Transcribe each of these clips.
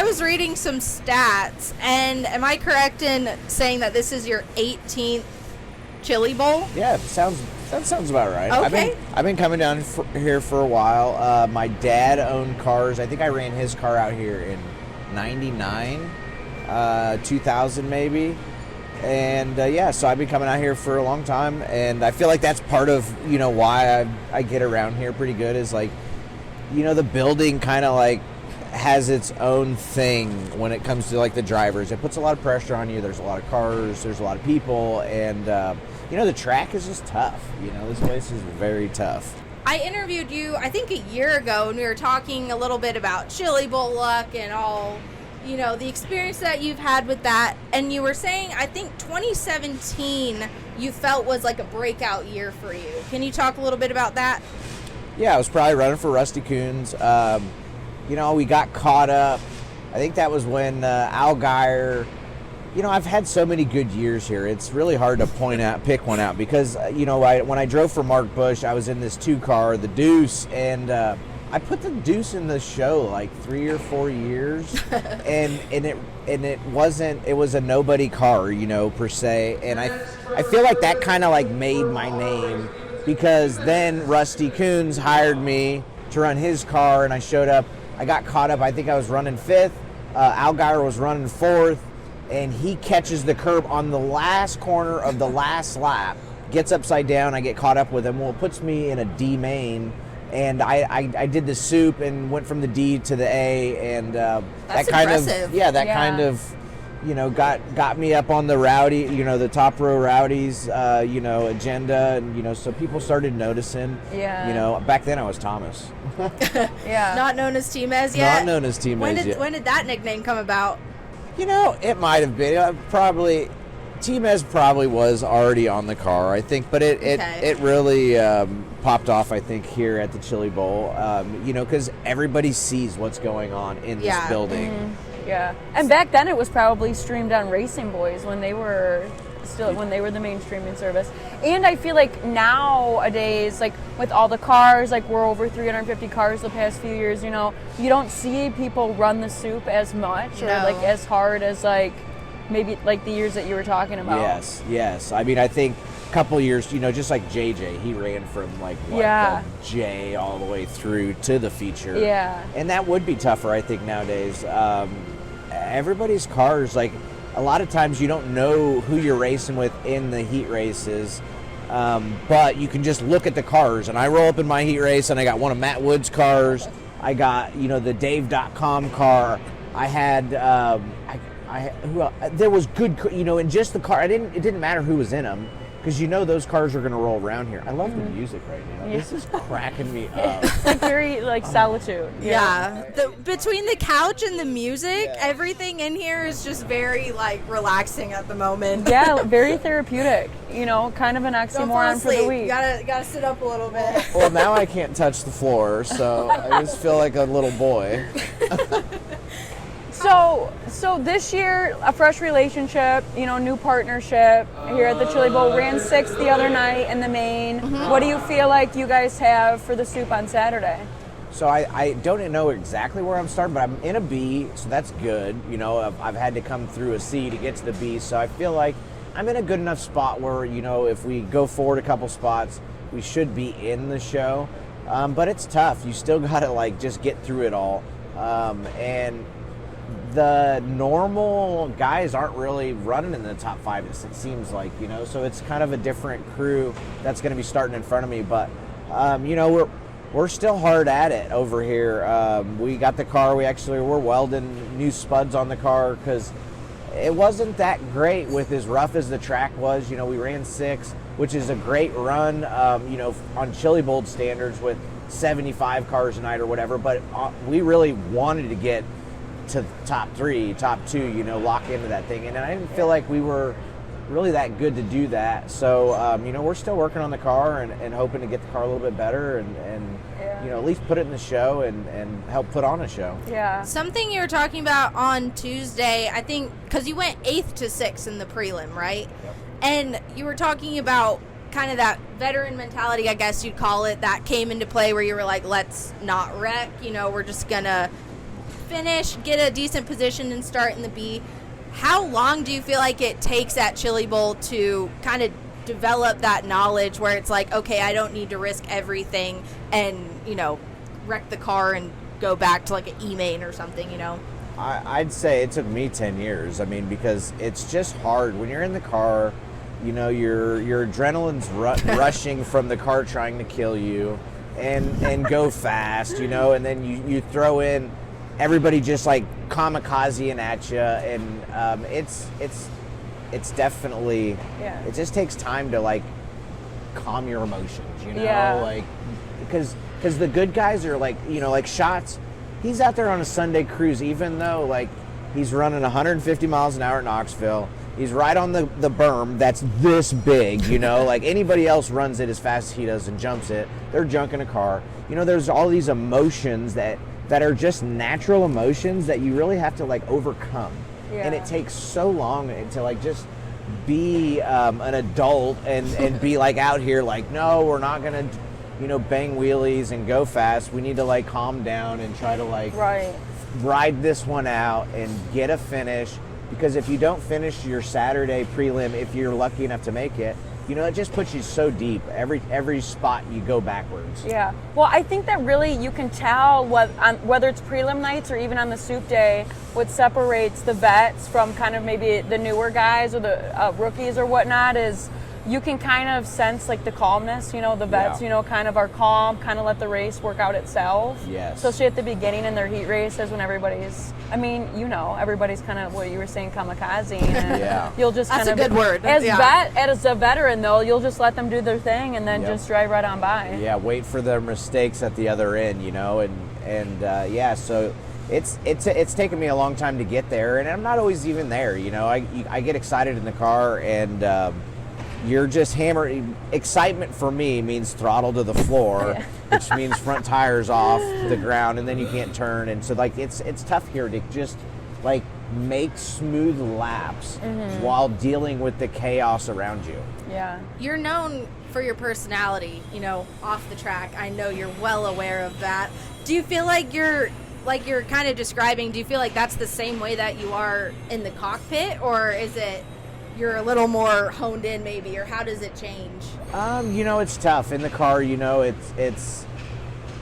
I was reading some stats, and am I correct in saying that this is your 18th Chili Bowl? Yeah, that sounds about right. Okay. I've been coming down here for a while. My dad owned cars. I think I ran his car out here in 99, 2000 maybe. And so I've been coming out here for a long time, and I feel like that's part of, why I get around here pretty good is like, the building kind of like has its own thing when it comes to like the drivers. It puts a lot of pressure on you. There's a lot of cars, there's a lot of people, and the track is just tough. This place is very tough. I interviewed you, I think, a year ago, and we were talking a little bit about Chili Bowl luck and all, the experience that you've had with that. And you were saying, I think 2017 you felt was like a breakout year for you. Can you talk a little bit about that? Yeah, I was probably running for Rusty Coons. We got caught up. I think that was when Al Geyer. I've had so many good years here. It's really hard to pick one out because, when I drove for Mark Bush, I was in this 2-car, the Deuce, and I put the Deuce in the show like 3 or 4 years, and it was a nobody car, per se, and I feel like that kind of like made my name because then Rusty Coons hired me to run his car, and I showed up. I got caught up. I think I was running 5th. Al Geyer was running 4th. And he catches the curb on the last corner of the last lap, gets upside down. I get caught up with him. Well, it puts me in a D main, and I did the soup and went from the D to the A, and That's that kind impressive. kind of got me up on the rowdy, the top row rowdies, agenda, and so people started noticing. Yeah. Back then I was Thomas. Yeah. Not known as T-Mez yet? Not known as T-Mez yet. When did that nickname come about? It might have been. T-Mez probably was already on the car, I think, but it really popped off, I think, here at the Chili Bowl, because everybody sees what's going on in this building. Mm-hmm. Yeah. And back then it was probably streamed on Racing Boys when they were the main streaming service. And I feel like nowadays, like with all the cars, like we're over 350 cars the past few years, you don't see people run the soup as much or like as hard as like maybe like the years that you were talking about. Yes. I mean, I think a couple years, just like JJ, he ran from like the J all the way through to the feature. Yeah. And that would be tougher, I think, nowadays. Everybody's cars, like, a lot of times you don't know who you're racing with in the heat races, but you can just look at the cars. And I roll up in my heat race, and I got one of Matt Wood's cars. I got, the Dave.com car. I had, there was good, in just the car. It didn't matter who was in them, because those cars are going to roll around here. I love the music right now. Yeah. This is cracking me up. It's like very like solitude. Yeah. Between the couch and the music, everything in here is just very like relaxing at the moment. Yeah, very therapeutic. Kind of an oxymoron for the week. You gotta sit up a little bit. Well, now I can't touch the floor, so I just feel like a little boy. So this year, a fresh relationship, new partnership here at the Chili Bowl. Ran 6th the other night in the main. Mm-hmm. What do you feel like you guys have for the soup on Saturday? So I don't know exactly where I'm starting, but I'm in a B, so that's good. I've had to come through a C to get to the B, so I feel like I'm in a good enough spot where, if we go forward a couple spots, we should be in the show. But it's tough. You still got to, just get through it all. And the normal guys aren't really running in the top 5, it seems like, so it's kind of a different crew that's going to be starting in front of me. But, we're still hard at it over here. We got the car. We're welding new spuds on the car because it wasn't that great with as rough as the track was. We ran 6, which is a great run, on Chili Bowl standards with 75 cars a night or whatever. But we really wanted to get to top 3, top 2, lock into that thing. And I didn't feel like we were really that good to do that. So, we're still working on the car and hoping to get the car a little bit better and at least put it in the show and help put on a show. Yeah. Something you were talking about on Tuesday, I think, because you went 8th to 6th in the prelim, right? Yep. And you were talking about kind of that veteran mentality, I guess you'd call it, that came into play where you were like, let's not wreck, we're just going to finish, get a decent position and start in the B, how long do you feel like it takes at Chili Bowl to kind of develop that knowledge where it's like, okay, I don't need to risk everything and, wreck the car and go back to like an E-main or something, I'd say it took me 10 years. I mean, because it's just hard when you're in the car. Your adrenaline's rushing from the car trying to kill you, and go fast. And then you throw in everybody just like kamikazing at you, and it's definitely it just takes time to like calm your emotions. Like because the good guys are like like Shots. He's out there on a Sunday cruise, even though like he's running 150 miles an hour at Knoxville. He's right on the berm that's this big, like anybody else runs it as fast as he does and jumps it. They're junking a car. There's all these emotions that are just natural emotions that you really have to like overcome. Yeah. And it takes so long to like just be an adult and be like out here like, no, we're not going to, bang wheelies and go fast. We need to like calm down and try to like ride this one out and get a finish. Because if you don't finish your Saturday prelim, if you're lucky enough to make it, it just puts you so deep. Every spot you go backwards. Yeah. Well, I think that really you can tell whether it's prelim nights or even on the soup day, what separates the vets from kind of maybe the newer guys or the rookies or whatnot is you can kind of sense like the calmness, the vets, kind of are calm, kind of let the race work out itself. Yes. Especially at the beginning in their heat races when everybody's kind of what you were saying, kamikaze. And you'll just That's a good word. As a veteran though, you'll just let them do their thing and then just drive right on by. Yeah, wait for their mistakes at the other end, so it's taken me a long time to get there, and I'm not always even there. I get excited in the car, and you're just hammering. Excitement for me means throttle to the floor, which means front tires off the ground, and then you can't turn. And so like it's tough here to just like make smooth laps while dealing with the chaos around you. Yeah. You're known for your personality, off the track. I know you're well aware of that. Do you feel like you're kind of describing, do you feel like that's the same way that you are in the cockpit, or is it you're a little more honed in maybe, or how does it change? It's tough in the car. It's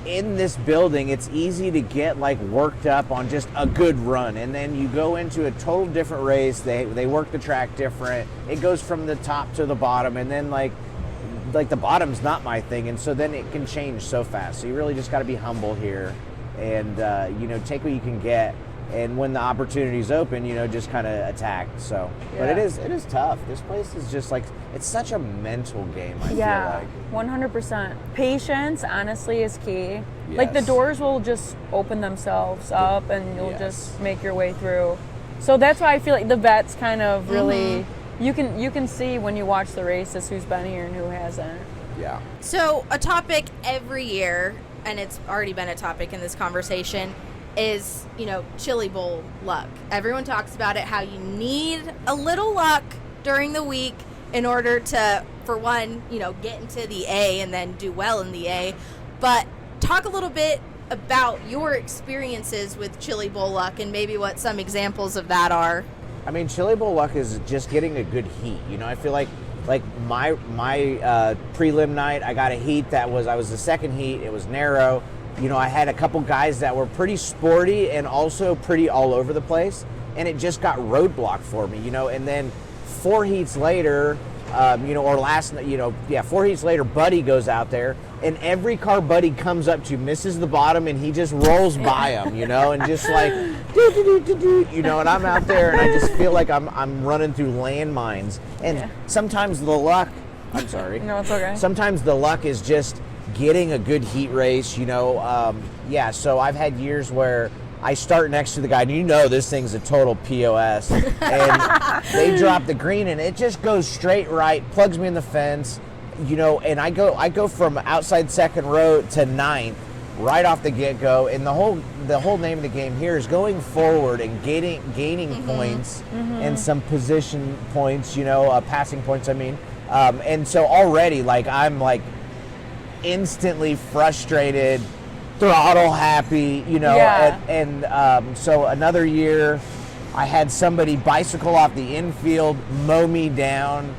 in this building, it's easy to get like worked up on just a good run, and then you go into a total different race. They work the track different. It goes from the top to the bottom, and then like the bottom's not my thing, and so then it can change so fast. So you really just got to be humble here, and take what you can get. And when the opportunities open, just kind of attack. So, but it is tough. This place is just like, it's such a mental game. I feel like 100%. Patience, honestly, is key. Yes. Like the doors will just open themselves up, and you'll just make your way through. So that's why I feel like the vets kind of really, you can see when you watch the races who's been here and who hasn't. Yeah. So a topic every year, and it's already been a topic in this conversation, is, Chili Bowl luck. Everyone talks about it, how you need a little luck during the week in order to, for one, get into the A and then do well in the A. But talk a little bit about your experiences with Chili Bowl luck and maybe what some examples of that are. I mean, Chili Bowl luck is just getting a good heat. I feel like my prelim night, I got a heat I was the second heat. It was narrow. I had a couple guys that were pretty sporty and also pretty all over the place, and it just got roadblocked for me, and then 4 heats later, 4 heats later, Buddy goes out there, and every car Buddy comes up to misses the bottom, and he just rolls by him, and just like, and I'm out there, and I just feel like I'm running through landmines, and sometimes the luck, I'm sorry. No, it's okay. Sometimes the luck is just getting a good heat race, so I've had years where I start next to the guy, and this thing's a total POS, and they drop the green, and it just goes straight right, plugs me in the fence, and I go from outside second row to ninth right off the get-go, and the whole name of the game here is going forward and gaining points and some position points, passing points, and so already, like, I'm like instantly frustrated, throttle happy, you know. Yeah. And so another year, I had somebody bicycle off the infield, mow me down.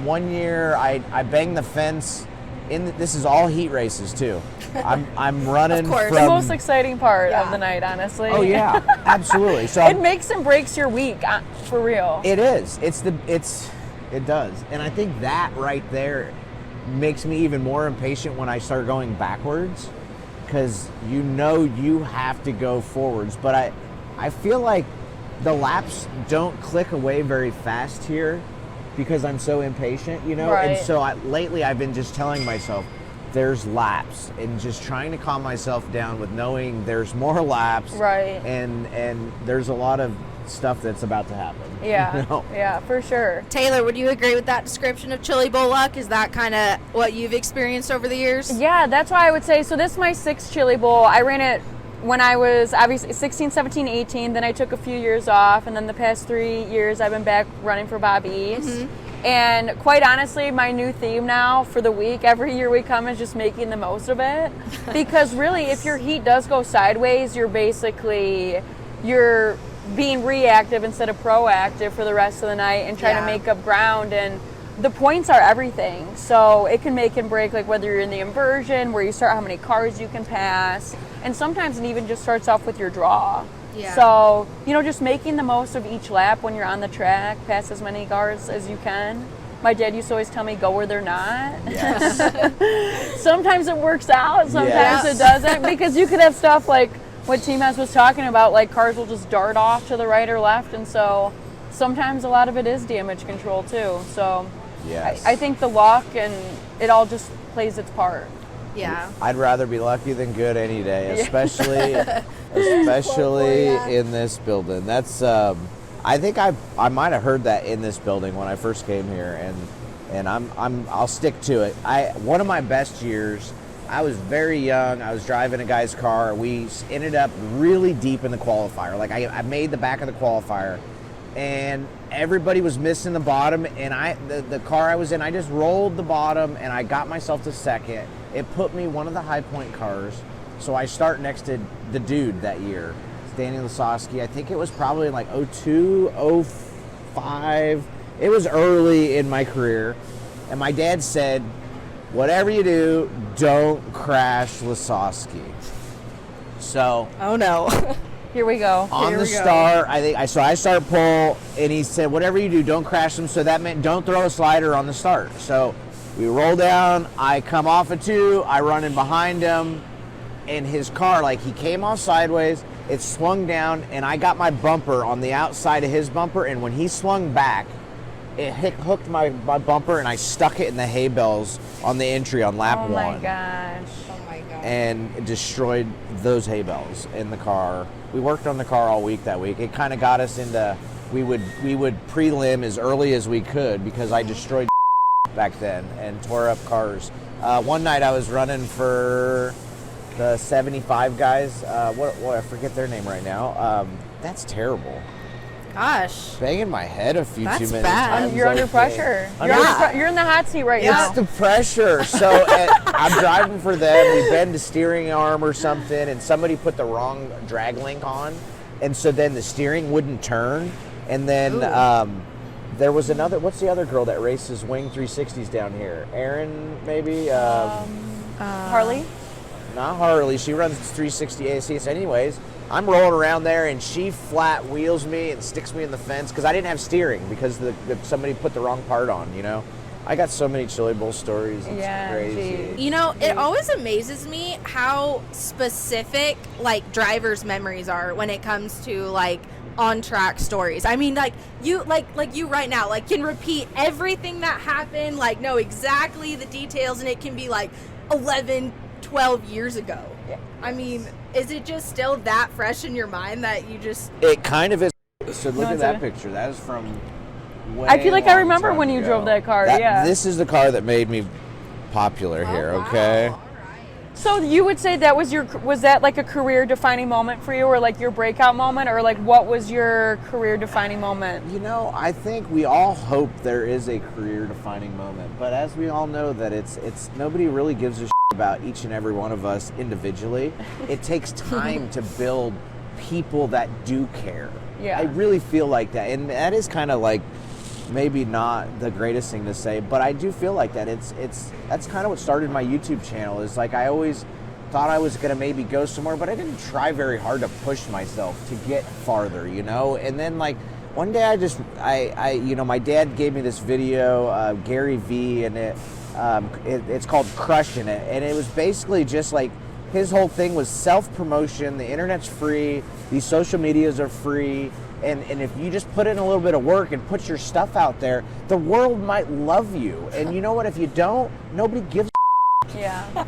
One year, I banged the fence. This is all heat races too. I'm running Of course. from The most exciting part Yeah. of the night, honestly. Oh yeah, absolutely. So It makes and breaks your week, for real. it is. It does, and I think that right there makes me even more impatient when I start going backwards, because you have to go forwards. But I feel like the laps don't click away very fast here because I'm so impatient, you know. Right. And so lately I've been just telling myself there's laps, and just trying to calm myself down with knowing there's more laps, Right. And there's a lot of stuff that's about to happen. Yeah, you know? yeah, for sure. Taylor, would you agree with that description of Chili Bowl luck? Is that kind of what you've experienced over the years? Yeah, that's why I would say, so this is my 6th Chili Bowl. I ran it when I was obviously 16, 17, 18, then I took a few years off, and then the past 3 years I've been back running for Bob East. And quite honestly, my new theme now for the week, every year we come, is just making the most of it. Because really, if your heat does go sideways, you're being reactive instead of proactive for the rest of the night and trying to make up ground. And the points are everything. So it can make and break, like whether you're in the inversion, where you start how many cars you can pass. And sometimes it even just starts off with your draw. Yeah. So, just making the most of each lap when you're on the track, pass as many cars as you can. My dad used to always tell me, go where they're not. Yes. Sometimes it works out, sometimes Yes. it doesn't, because you could have stuff like what T-Mez was talking about, like cars will just dart off to the right or left, and so sometimes a lot of it is damage control too. So Yes. I think the luck and it all just plays its part. Yeah. I'd rather be lucky than good any day, especially in this building. That's I think I might have heard that in this building when I first came here, and I'll stick to it. One of my best years, I was very young. I was driving a guy's car. We ended up really deep in the qualifier. Like I made the back of the qualifier, and everybody was missing the bottom, and the car I was in, I just rolled the bottom and I got myself to second. It put me one of the high point cars, so I start next to the dude that year, Danny Lasowski. I think it was probably like 02, 05. It was early in my career, and my dad said, whatever you do, don't crash Lasowski. So Oh no. Here we go. on Here the we go. start, I start pull, and he said, whatever you do, don't crash them. So that meant don't throw a slider on the start. So we roll down, I come off a 2, I run in behind him, and his car, like he came off sideways, it swung down, and I got my bumper on the outside of his bumper, and when he swung back, it hooked my bumper, and I stuck it in the hay bales on the entry on lap 1. Oh my gosh. Oh my god. And it destroyed those hay bales in the car. We worked on the car all week that week. It kind of got us into, we would prelim as early as we could because I destroyed back then and tore up cars. One night I was running for the 75 guys. What I forget their name right now. That's terrible. Gosh. Banging my head a few That's too many bad. times. You're I under think. pressure. You're in the hot seat right now. It's the pressure. So I'm driving for them. We bend the steering arm or something, and somebody put the wrong drag link on, and so then the steering wouldn't turn. And then there was another. What's the other girl that races wing 360s down here? Erin, maybe. Harley? Not Harley. She runs 360 ACs. Anyways, I'm rolling around there, and she flat wheels me and sticks me in the fence because I didn't have steering because somebody put the wrong part on, you know? I got so many Chili Bowl stories. It's crazy. geez. You know, it always amazes me how specific like drivers' memories are when it comes to like on track stories. I mean, like you right now, like can repeat everything that happened, like know exactly the details, and it can be like 11, 12 years ago. Yeah. I mean, is it just still that fresh in your mind that you just It kind of is. So look at it's that a- picture. That is from way I feel like I long remember time when you ago. drove that car, yeah. This is the car that made me popular here, Oh, wow. okay? All right. So you would say that was that like a career defining moment for you, or like your breakout moment, or like what was your career defining moment? You know, I think we all hope there is a career defining moment, but as we all know that it's nobody really gives a shit about each and every one of us individually. It takes time to build people that do care. Yeah. I really feel like that, and that is kind of like maybe not the greatest thing to say, but I do feel like that. That's kind of what started my YouTube channel. Is like I always thought I was gonna maybe go somewhere, but I didn't try very hard to push myself to get farther, you know. And then like one day I you know, my dad gave me this video, Gary V, and it's called Crushing It, and it was basically just like his whole thing was self-promotion. The internet's free, these social medias are free, and if you just put in a little bit of work and put your stuff out there, the world might love you. And you know what, if you don't, nobody gives a Yeah.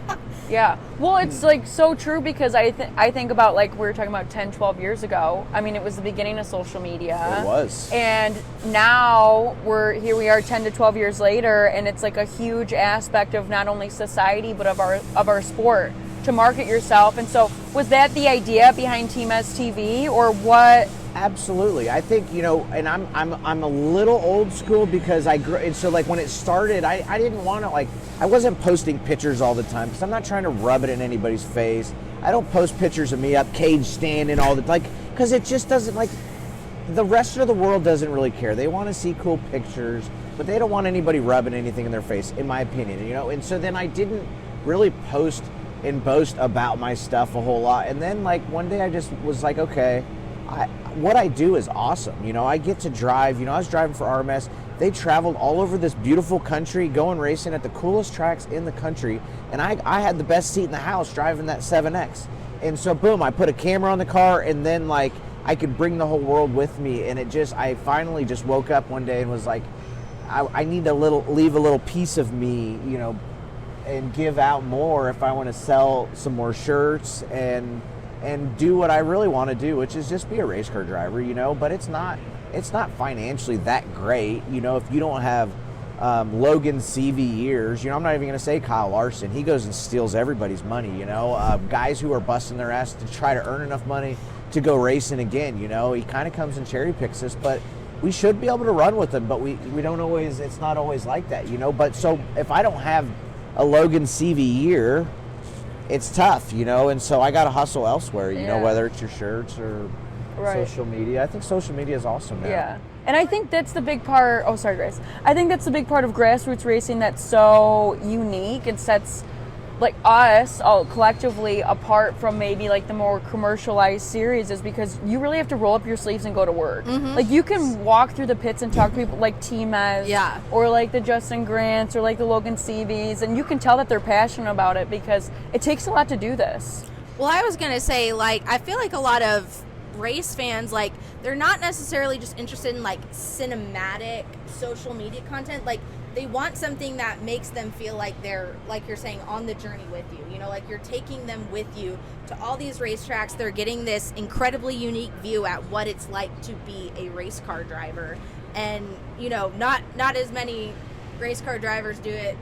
Yeah. Well, it's like so true, because I think about, like we were talking about 10, 12 years ago. I mean, it was the beginning of social media. It was. And now we are 10 to 12 years later, and it's like a huge aspect of not only society but of our sport to market yourself. And so was that the idea behind T-Mez TV, or what? Absolutely. I think, you know, and I'm a little old school because and so like when it started, I didn't want to, like, I wasn't posting pictures all the time because I'm not trying to rub it in anybody's face. I don't post pictures of me up cage standing all the, like, because it just doesn't, like, the rest of the world doesn't really care. They want to see cool pictures, but they don't want anybody rubbing anything in their face, in my opinion, you know. And so then I didn't really post and boast about my stuff a whole lot. And then like one day I just was like, okay, what I do is awesome. You know, I get to drive. You know, I was driving for RMS. They traveled all over this beautiful country, going racing at the coolest tracks in the country. And I had the best seat in the house driving that 7X. And so boom, I put a camera on the car, and then like I could bring the whole world with me. And I finally just woke up one day and was like, I need to leave a little piece of me, you know, and give out more if I want to sell some more shirts and do what I really want to do, which is just be a race car driver, you know. But it's not financially that great, you know. If you don't have Logan CV years, you know, I'm not even going to say Kyle Larson. He goes and steals everybody's money, you know. Guys who are busting their ass to try to earn enough money to go racing again, you know. He kind of comes and cherry picks us, but we should be able to run with him, but we don't always. It's not always like that, you know. But so if I don't have a Logan CV year, it's tough, you know, and so I got to hustle elsewhere, you know, whether it's your shirts or social media. I think social media is awesome now. Yeah. And I think that's the big part. Oh, sorry, Grace. I think that's the big part of grassroots racing that's so unique and sets like us all collectively apart from maybe like the more commercialized series, is because you really have to roll up your sleeves and go to work. Mm-hmm. Like you can walk through the pits and talk to people like T-Mez, or like the Justin Grants, or like the Logan CVs, and you can tell that they're passionate about it because it takes a lot to do this. Well, I was gonna say, like, I feel like a lot of race fans, like, they're not necessarily just interested in like cinematic social media content. Like, they want something that makes them feel like they're, like you're saying, on the journey with you. You know, like you're taking them with you to all these racetracks. They're getting this incredibly unique view at what it's like to be a race car driver. And, you know, not as many race car drivers do it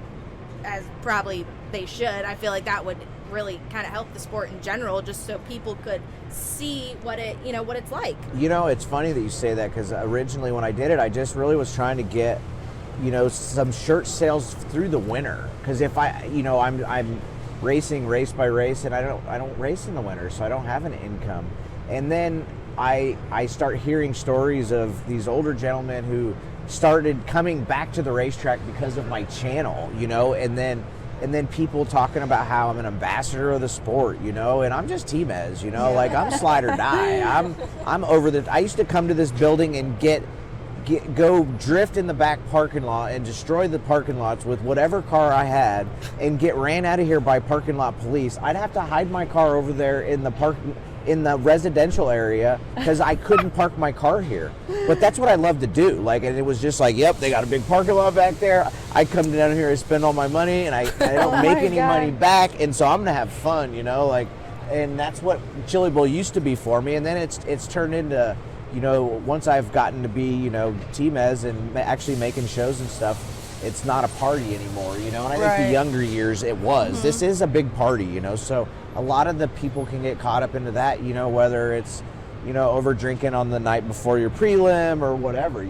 as probably they should. I feel like that would really kind of help the sport in general, just so people could see what it's like. You know, it's funny that you say that, because originally when I did it, I just really was trying to get, you know, some shirt sales through the winter, because if I'm racing race by race, and I don't race in the winter, so I don't have an income. And then I start hearing stories of these older gentlemen who started coming back to the racetrack because of my channel, you know, and then people talking about how I'm an ambassador of the sport, you know, and I'm just T-Mez, you know, like I'm slide or die. I'm over the. I used to come to this building and go drift in the back parking lot and destroy the parking lots with whatever car I had and get ran out of here by parking lot police. I'd have to hide my car over there in the residential area because I couldn't park my car here. But that's what I love to do. Like, and it was just like, yep, they got a big parking lot back there. I come down here and spend all my money, and I don't make any money back, and so I'm gonna have fun, you know, like, and that's what Chili Bowl used to be for me. And then it's turned into, you know, once I've gotten to be, you know, T-Mez and actually making shows and stuff, it's not a party anymore, you know. And I think the younger years it was. Mm-hmm. This is a big party, you know. So a lot of the people can get caught up into that, you know, whether it's, over drinking on the night before your prelim or whatever,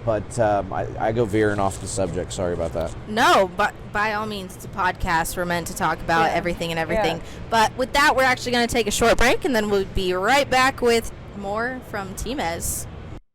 But I go veering off the subject. Sorry about that. No, but by all means, it's a podcast. We're meant to talk about everything and everything. Yeah. But with that, we're actually going to take a short break, and then we'll be right back with more from T-Mez.